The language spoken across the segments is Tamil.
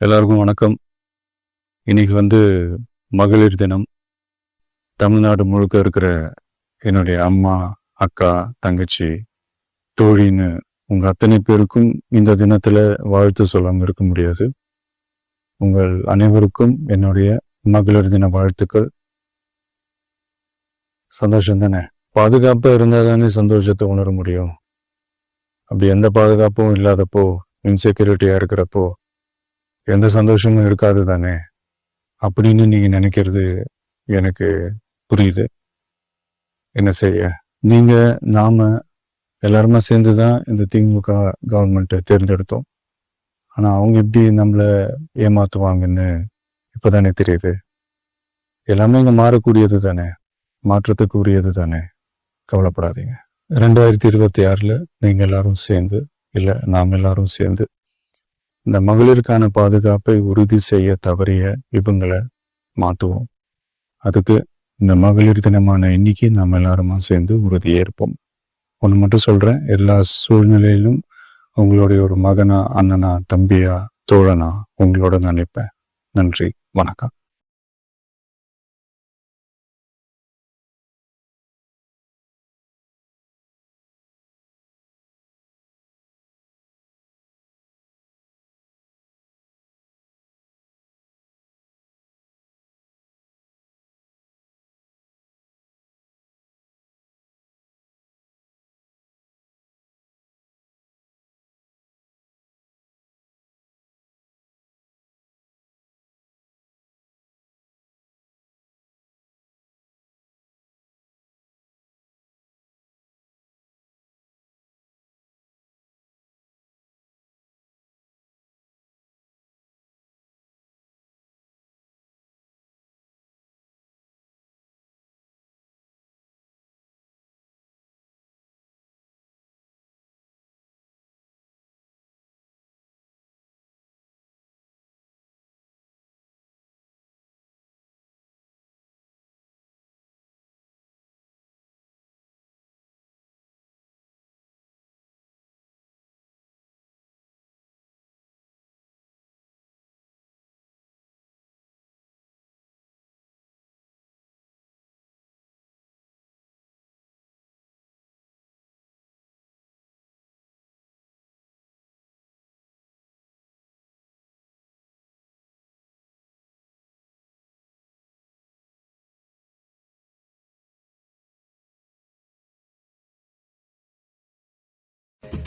எல்லாருக்கும் வணக்கம். இன்னைக்கு மகளிர் தினம். தமிழ்நாடு முழுக்க இருக்கிற என்னுடைய அம்மா, அக்கா, தங்கச்சி, தோழின்னு உங்க அத்தனை பேருக்கும் இந்த தினத்துல வாழ்த்து சொல்லாம இருக்க முடியாது. உங்கள் அனைவருக்கும் என்னுடைய மகளிர் தின வாழ்த்துக்கள். சந்தோஷம் தானே? பாதுகாப்பா இருந்தா தானே சந்தோஷத்தை உணர முடியும். அப்படி எந்த பாதுகாப்பும் இல்லாதப்போ, இன்செக்யூரிட்டியா இருக்கிறப்போ எந்த சந்தோஷமும் இருக்காது தானே அப்படின்னு நீங்க நினைக்கிறது எனக்கு புரியுது. என்ன செய்ய, நீங்க நாம எல்லாருமே சேர்ந்து தான் இந்த திமுக கவர்மெண்ட்டை தேர்ந்தெடுத்தோம். ஆனா அவங்க எப்படி நம்மளை ஏமாத்துவாங்கன்னு இப்பதானே தெரியுது. எல்லாமே இங்க மாறக்கூடியது தானே, மாற்றத்துக்கு உரியது தானே. கவலைப்படாதீங்க. 2026 நீங்க எல்லாரும் சேர்ந்து, இல்லை நாம் எல்லாரும் சேர்ந்து இந்த மகளிருக்கான பாதுகாப்பை உறுதி செய்ய தவறிய இவங்களை மாற்றுவோம். அதுக்கு இந்த மகளிர் தினமான இன்னைக்கு நாம் எல்லாருமா சேர்ந்து உறுதியேற்போம். ஒன்று மட்டும் சொல்றேன், எல்லா சூழ்நிலையிலும் உங்களுடைய ஒரு மகனா, அண்ணனா, தம்பியா, தோழனா உங்களோட நினைப்பேன். நன்றி, வணக்கம்.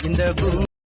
இந்த